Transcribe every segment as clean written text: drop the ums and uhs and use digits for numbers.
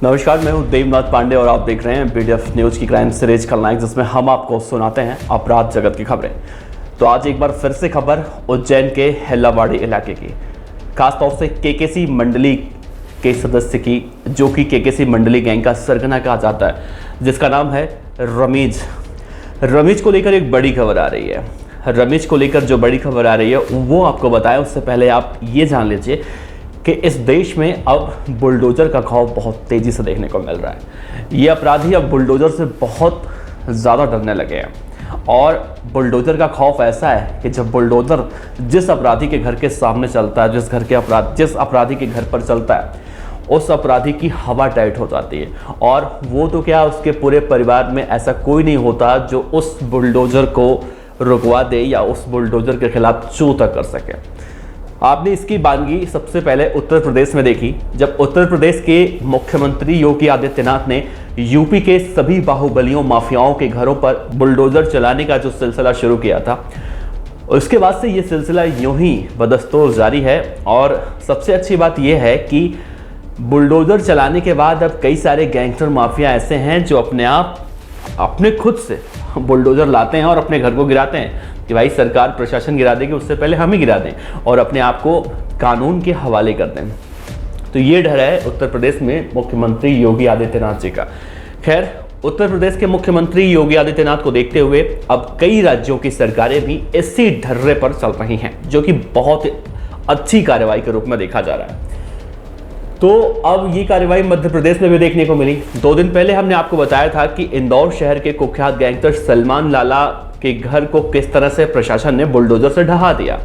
नमस्कार, मैं हूं देवनाथ पांडे और आप देख रहे हैं BDF न्यूज़ की क्राइम सीरीज खलनायक, जिसमें हम आपको सुनाते हैं अपराध जगत की खबरें। तो आज एक बार फिर से खबर उज्जैन के हेल्लावाड़ी इलाके की, खासतौर से केकेसी मंडली के सदस्य की, जो कि केकेसी मंडली गैंग का सरगना कहा जाता है, जिसका नाम है रमीज। रमीज को लेकर एक बड़ी खबर आ रही है। रमीज को लेकर जो बड़ी खबर आ रही है वो आपको बताएं, उससे पहले आप ये जान लीजिए कि इस देश में अब बुलडोजर का खौफ बहुत तेज़ी से देखने को मिल रहा है। ये अपराधी अब बुलडोजर से बहुत ज़्यादा डरने लगे हैं और बुलडोजर का खौफ ऐसा है कि जब बुलडोजर जिस अपराधी के घर के सामने चलता है, जिस अपराधी के घर पर चलता है, उस अपराधी की हवा टाइट हो जाती है। और वो तो क्या, उसके पूरे परिवार में ऐसा कोई नहीं होता जो उस बुलडोजर को रुकवा दे या उस बुलडोजर के खिलाफ चू तक कर सके। आपने इसकी बानगी सबसे पहले उत्तर प्रदेश में देखी, जब उत्तर प्रदेश के मुख्यमंत्री योगी आदित्यनाथ ने यूपी के सभी बाहुबलियों माफियाओं के घरों पर बुलडोजर चलाने का जो सिलसिला शुरू किया था, उसके बाद से ये सिलसिला यूं ही बदस्तूर जारी है। और सबसे अच्छी बात यह है कि बुलडोजर चलाने के बाद अब कई सारे गैंगस्टर माफिया ऐसे हैं जो अपने खुद से बुलडोजर लाते हैं और अपने घर को गिराते हैं कि भाई सरकार प्रशासन गिरा देगी, उससे पहले हम ही गिरा दें, और अपने आप को कानून के हवाले कर दें। तो ये डर है उत्तर प्रदेश में मुख्यमंत्री योगी आदित्यनाथ जी का। खैर, उत्तर प्रदेश के मुख्यमंत्री योगी आदित्यनाथ को देखते हुए अब कई राज्यों की सरकारें भी इसी ढर्रे पर चल रही हैं, जो कि बहुत अच्छी कार्रवाई के रूप में देखा जा रहा है। तो अब ये कार्रवाई मध्य प्रदेश में भी देखने को मिली। 2 दिन पहले हमने आपको बताया था कि इंदौर शहर के कुख्यात गैंगस्टर सलमान लाला के घर को किस तरह से प्रशासन ने बुलडोजर से ढहा दिया।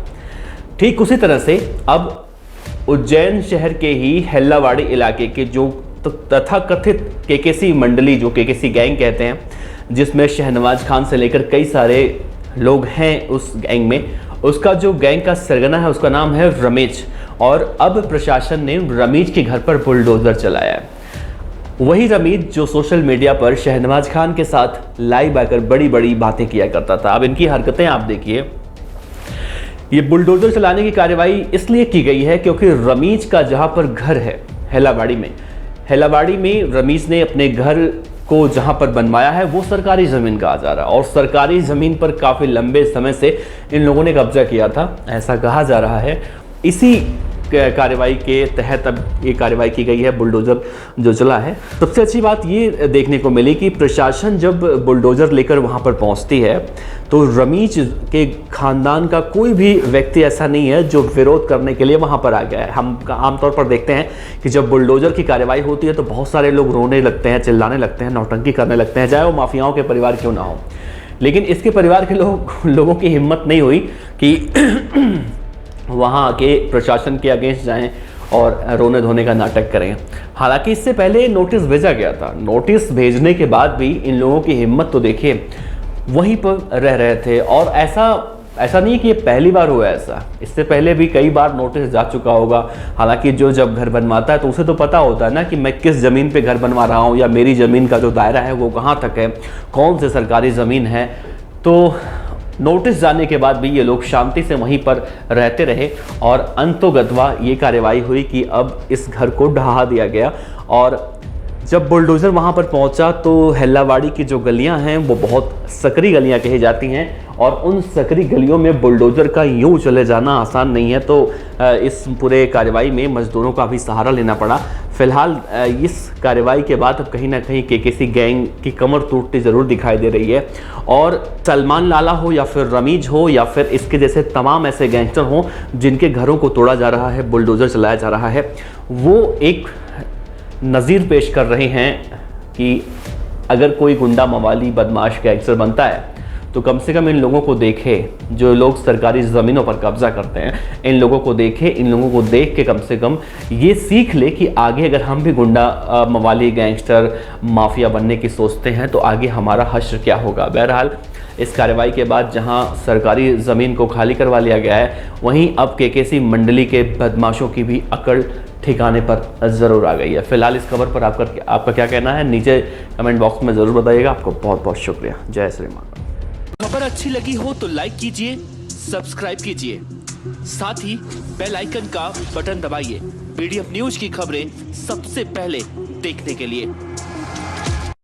ठीक उसी तरह से अब उज्जैन शहर के ही हेल्लावाड़ी इलाके के जो तथाकथित केकेसी मंडली, जो केकेसी गैंग कहते हैं, जिसमें शहनवाज खान से लेकर कई सारे लोग हैं उस गैंग में, उसका जो गैंग का सरगना है उसका नाम है रमीज। और अब प्रशासन ने रमीज के घर पर बुलडोजर चलाया है। वही रमीज जो सोशल मीडिया पर शहनवाज खान के साथ लाइव आकर बड़ी बड़ी बातें किया करता था। अब इनकी हरकतें आप देखिए। ये बुलडोजर चलाने की कार्रवाई इसलिए की गई है क्योंकि रमीज का जहां पर घर है हेल्लावाड़ी में रमीज ने अपने घर को जहां पर बनवाया है वो सरकारी ज़मीन कहा जा रहा है, और सरकारी ज़मीन पर काफ़ी लंबे समय से इन लोगों ने कब्जा किया था, ऐसा कहा जा रहा है। इसी कार्रवाई के तहत अब ये कार्रवाई की गई है, बुलडोजर जो चला है। सबसे अच्छी बात ये देखने को मिली कि प्रशासन जब बुलडोजर लेकर वहाँ पर पहुँचती है तो रमीज के खानदान का कोई भी व्यक्ति ऐसा नहीं है जो विरोध करने के लिए वहाँ पर आ गया है। हम आमतौर पर देखते हैं कि जब बुलडोजर की कार्रवाई होती है तो बहुत सारे लोग रोने लगते हैं, चिल्लाने लगते हैं, नौटंकी करने लगते हैं, चाहे वो माफियाओं के परिवार क्यों ना हो। लेकिन इसके परिवार के लोगों की हिम्मत नहीं हुई कि वहाँ आके प्रशासन के अगेंस्ट जाएं और रोने धोने का नाटक करें। हालांकि इससे पहले नोटिस भेजा गया था। नोटिस भेजने के बाद भी इन लोगों की हिम्मत तो देखिए, वहीं पर रह रहे थे। और ऐसा नहीं है कि ये पहली बार हुआ ऐसा, इससे पहले भी कई बार नोटिस जा चुका होगा। हालांकि जो जब घर बनवाता है तो उसे तो पता होता है ना कि मैं किस ज़मीन पे घर बनवा रहा हूँ, या मेरी ज़मीन का जो दायरा है वो कहाँ तक है, कौन सी सरकारी ज़मीन है। तो नोटिस जाने के बाद भी ये लोग शांति से वहीं पर रहते रहे और अंतोगत्वा ये कार्रवाई हुई कि अब इस घर को ढहा दिया गया। और जब बुलडोज़र वहाँ पर पहुँचा तो हेल्लावाड़ी की जो गलियाँ हैं वो बहुत सकरी गलियाँ कही जाती हैं, और उन सकरी गलियों में बुलडोज़र का यूँ चले जाना आसान नहीं है। तो इस पूरे कार्रवाई में मज़दूरों का भी सहारा लेना पड़ा। फिलहाल इस कार्रवाई के बाद अब कहीं ना कहीं केकेसी गैंग की कमर टूटती ज़रूर दिखाई दे रही है। और सलमान लाला हो या फिर रमीज हो या फिर इसके जैसे तमाम ऐसे गैंगस्टर हों जिनके घरों को तोड़ा जा रहा है, बुलडोज़र चलाया जा रहा है, वो एक नज़ीर पेश कर रहे हैं कि अगर कोई गुंडा मवाली बदमाश गैंगस्टर बनता है तो कम से कम इन लोगों को देखे, जो लोग सरकारी ज़मीनों पर कब्जा करते हैं, इन लोगों को देखे, इन लोगों को देख के कम से कम ये सीख ले कि आगे अगर हम भी गुंडा मवाली गैंगस्टर माफिया बनने की सोचते हैं तो आगे हमारा हश्र क्या होगा। बहरहाल इस कार्रवाई के बाद जहां सरकारी ज़मीन को खाली करवा लिया गया है, वहीं अब केकेसी मंडली के बदमाशों की भी अकड़ ठिकाने पर ज़रूर आ गई है। फिलहाल इस खबर पर आपका क्या कहना है, नीचे कमेंट बॉक्स में ज़रूर बताइएगा। आपको बहुत बहुत शुक्रिया। जय श्री राम। खबर अच्छी लगी हो तो लाइक कीजिए, सब्सक्राइब कीजिए, साथ ही बेल आइकन का बटन दबाइए। BDF न्यूज की खबरें सबसे पहले देखने के लिए।